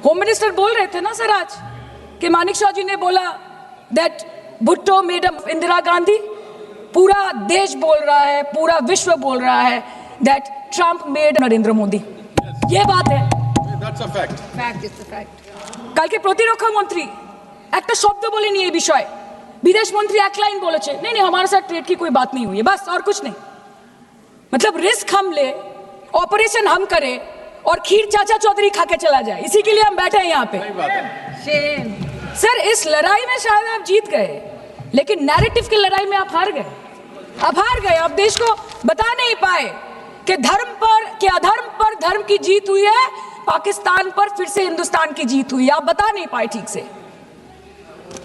Home minister बोल रहे थे ना सर आज कि मानिक शाह जी ने बोला दैट भुट्टो मेड इंदिरा गांधी। पूरा देश बोल रहा है, पूरा विश्व बोल रहा है that Trump made Narendra Modi. ये बात है, That's a fact. Fact is the fact. কালকে প্রতিরক্ষা মন্ত্রী একটা শব্দ বলেনি এই বিষয়ে, विदेश मंत्री एक लाइन बोले नहीं नहीं हमारे साथ ट्रेड की कोई बात नहीं हुई है, बस और कुछ नहीं। मतलब रिस्क हम ले, ऑपरेशन हम करें और खीर चाचा चौधरी खा के चला जाए, इसी के लिए हम बैठे हैं यहाँ पे। सर इस लड़ाई में शायद आप जीत गए, लेकिन नैरेटिव की लड़ाई में आप हार गए। अब हार गए, आप देश को बता नहीं पाए कि धर्म पर कि अधर्म पर धर्म की जीत हुई है, पाकिस्तान पर फिर से हिंदुस्तान की जीत हुई है, आप बता नहीं पाए ठीक से।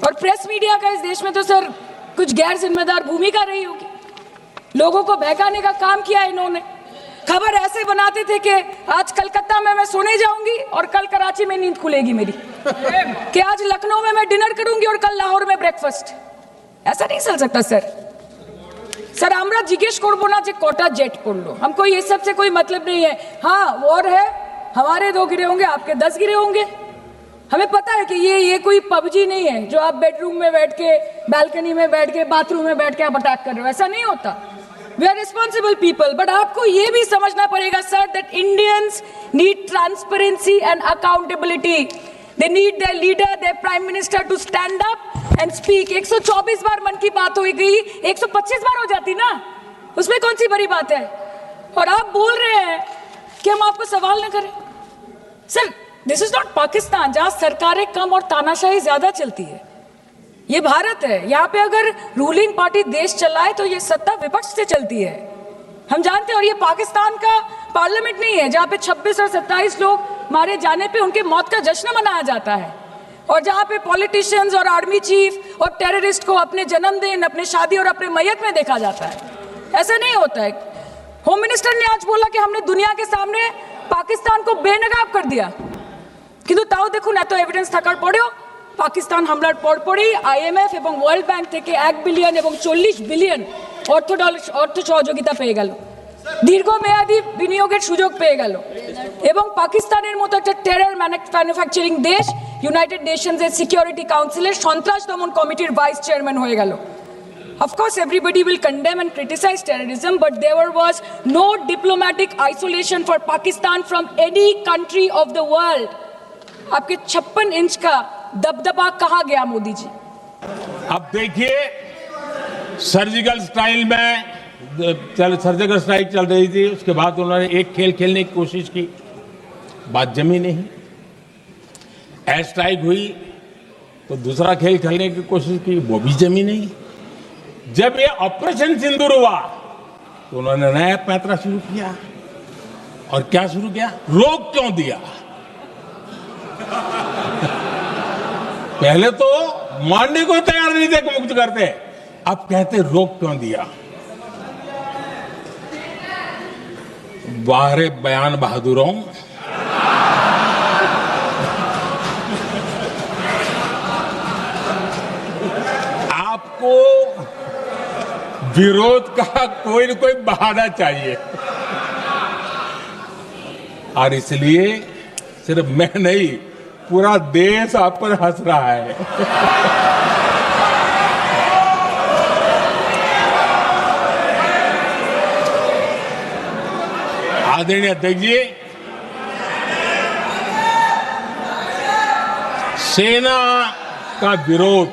और प्रेस मीडिया का इस देश में तो सर कुछ गैर जिम्मेदार भूमिका रही होगी, लोगों को बहकाने का काम किया इन्होंने। खबर ऐसे बनाते थे कि आज कलकत्ता में मैं सोने जाऊंगी और कल कराची में नींद खुलेगी मेरी, कि आज लखनऊ में मैं डिनर करूंगी और कल लाहौर में ब्रेकफास्ट। ऐसा नहीं चल सकता सर। सर আমরা জিজ্ঞেস করবো না যে কটা জেট পড়লো, हमको ये सब से कोई मतलब नहीं है। हाँ वॉर है, हमारे 2 गिरे होंगे, आपके 10 गिरे होंगे। हमें पता है कि ये कोई पबजी नहीं है जो आप बेडरूम में बैठ के, बालकनी में बैठ के, बाथरूम में बैठ के आप अटैक कर रहे हो, ऐसा नहीं होता। We are responsible people, but आपको ये भी समझना पड़ेगा sir that Indians need transparency and accountability. They need their leader, their prime minister to stand up and speak. 124 बार मन की बात हो गई, 125 बार हो जाती ना, उसमें कौन सी बड़ी बात है। और आप बोल रहे हैं कि हम आपको सवाल न करें। Sir this is not Pakistan जहां सरकारें कम और तानाशाही ज्यादा चलती है, ये भारत है। यहाँ पे अगर रूलिंग पार्टी देश चलाए तो ये सत्ता विपक्ष से चलती है, हम जानते हैं। और ये पाकिस्तान का पार्लियामेंट नहीं है जहाँ पे 26 और 27 लोग मारे जाने पे उनके मौत का जश्न मनाया जाता है, और जहाँ पे पॉलिटिशियंस और आर्मी चीफ और टेररिस्ट को अपने जन्मदिन, अपने शादी और अपने मैयत में देखा जाता है। ऐसा नहीं होता है। होम मिनिस्टर ने आज बोला कि हमने दुनिया के सामने पाकिस्तान को बेनकाब कर दिया, কিন্তু তাও দেখুন এত এভিডেন্স থাকার পরেও পাকিস্তান হামলার পরপরই আইএমএফ এবং ওয়ার্ল্ড ব্যাংক থেকে 1 বিলিয়ন এবং 40 বিলিয়ন অর্থ সহযোগিতা পেয়ে গেল, দীর্ঘমেয়াদী বিনিয়োগের সুযোগ পেয়ে গেল, এবং পাকিস্তানের মতো একটা টেরর ম্যানুফ্যাকচারিং দেশ ইউনাইটেড নেশনসের সিকিউরিটি কাউন্সিলের সন্ত্রাস দমন কমিটির ভাইস চেয়ারম্যান হয়ে গেল। Of course, everybody will condemn and criticize terrorism, but there was no diplomatic isolation for Pakistan from any country of the world. आपके 56 इंच का दबदबा कहाँ गया मोदी जी? अब देखिए सर्जिकल स्ट्राइक सर्जिकल स्ट्राइक चल रही थी, उसके बाद उन्होंने एक खेल खेलने की कोशिश की, बात जमी नहीं। एयर स्ट्राइक हुई तो दूसरा खेल खेलने की कोशिश की, वो भी जमी नहीं। जब ये ऑपरेशन सिंदूर हुआ तो उन्होंने नया पैंतरा शुरू किया, और क्या शुरू किया? रोक क्यों दिया? पहले तो मानने को तैयार नहीं थे कि मुक्त करते, अब कहते रोक क्यों दिया? बाहरे बयान बहादुरों, आपको विरोध का कोई न कोई बहाना चाहिए, और इसलिए सिर्फ मैं नहीं पूरा देश आप पर हंस रहा है। आदरणीय अध्यक्ष जी, सेना का विरोध,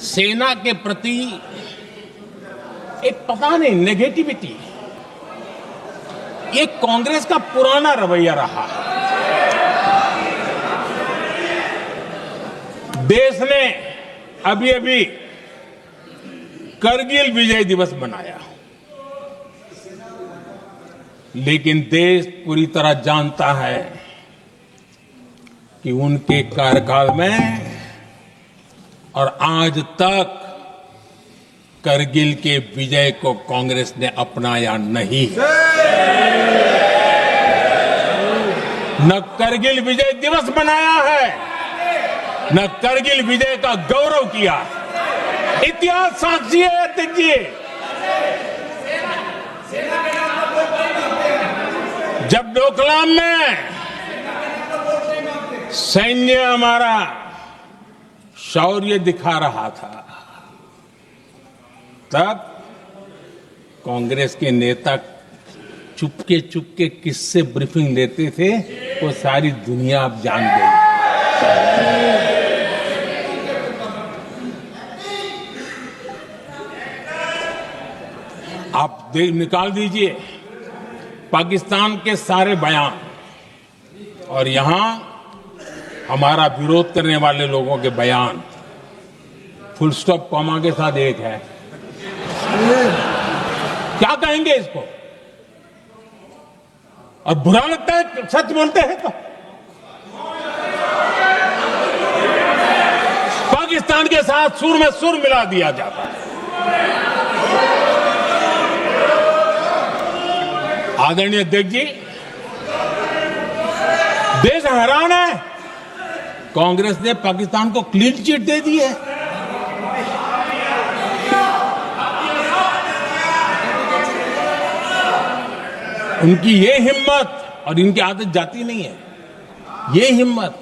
सेना के प्रति एक पता नहीं नेगेटिविटी, ये कांग्रेस का पुराना रवैया रहा है। देश ने अभी अभी करगिल विजय दिवस मनाया, लेकिन देश पूरी तरह जानता है कि उनके कार्यकाल में और आज तक करगिल के विजय को कांग्रेस ने अपनाया नहीं है। न करगिल विजय दिवस मनाया है, न करगिल विजय का गौरव किया। इतिहास साक्षी है अध्यक्ष जी। जब डोकलाम में सैन्य हमारा शौर्य दिखा रहा था, तब कांग्रेस के नेता चुपके चुपके किससे ब्रीफिंग लेते थे वो सारी दुनिया अब जान गई। आप निकाल दीजिए पाकिस्तान के सारे बयान और यहां हमारा विरोध करने वाले लोगों के बयान, फुल स्टॉप कॉमा के साथ एक है। क्या कहेंगे इसको? और बुरा लगता है सच बोलते हैं तो। पाकिस्तान के साथ सुर में सुर मिला दिया जाता है। आदरणीय अध्यक्ष जी, देश हैरान है, कांग्रेस ने पाकिस्तान को क्लीन चिट दे दी है। उनकी ये हिम्मत, और इनकी आदत जाती नहीं है, ये हिम्मत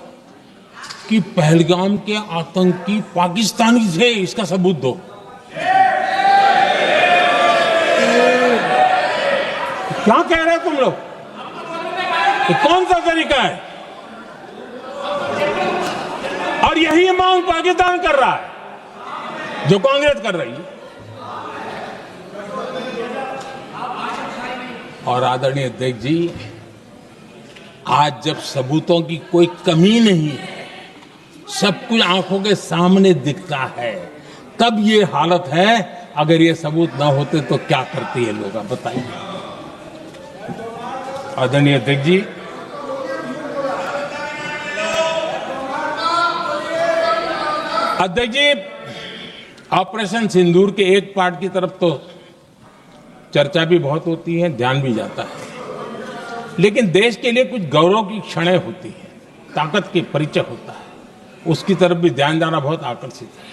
कि पहलगाम के आतंकी पाकिस्तानी थे, इसका सबूत दो। क्या कह रहे हो तुम लोग? तो कौन सा तरीका है? और यही मांग पाकिस्तान कर रहा है जो कांग्रेस कर रही है। और आदरणीय अध्यक्ष जी, आज जब सबूतों की कोई कमी नहीं है, सब कुछ आंखों के सामने दिखता है, तब ये हालत है। अगर ये सबूत ना होते तो क्या करते ये लोग, आप बताइए। आदरणीय अध्यक्ष जी, ऑपरेशन सिंदूर के एक पार्ट की तरफ तो चर्चा भी बहुत होती है, ध्यान भी जाता है, लेकिन देश के लिए कुछ गौरव की क्षणें होती हैं, ताकत के परिचय होता है, उसकी तरफ भी ध्यान जाना बहुत आकर्षित है।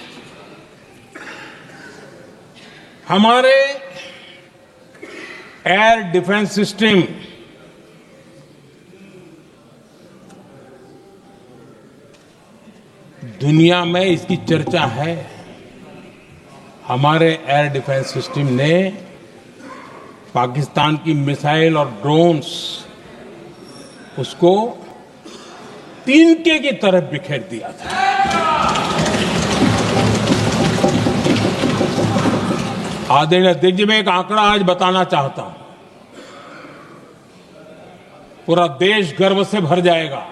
हमारे एयर डिफेंस सिस्टम दुनिया में इसकी चर्चा है। हमारे एयर डिफेंस सिस्टम ने पाकिस्तान की मिसाइल और ड्रोन्स उसको तिनके की तरफ बिखेर दिया था। आदरणीय अध्यक्ष जी, मैं एक आंकड़ा आज बताना चाहता हूं, पूरा देश गर्व से भर जाएगा।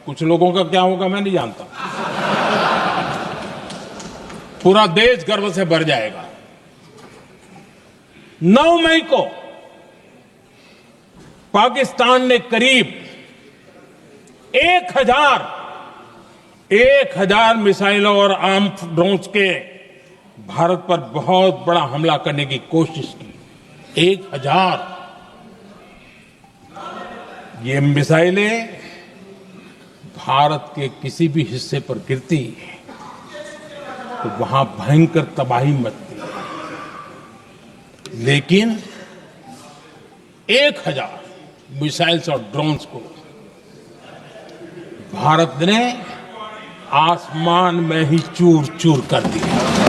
कुछ लोगों का क्या होगा मैं नहीं जानता, पूरा देश गर्व से भर जाएगा। 9 मई को पाकिस्तान ने करीब 1000 मिसाइलों और आर्म ड्रोन्स के भारत पर बहुत बड़ा हमला करने की कोशिश की। 1000 ये मिसाइलें भारत के किसी भी हिस्से पर गिरती तो वहां भयंकर तबाही मचती, लेकिन 1000 मिसाइल्स और ड्रोन्स को भारत ने आसमान में ही चूर चूर कर दिया।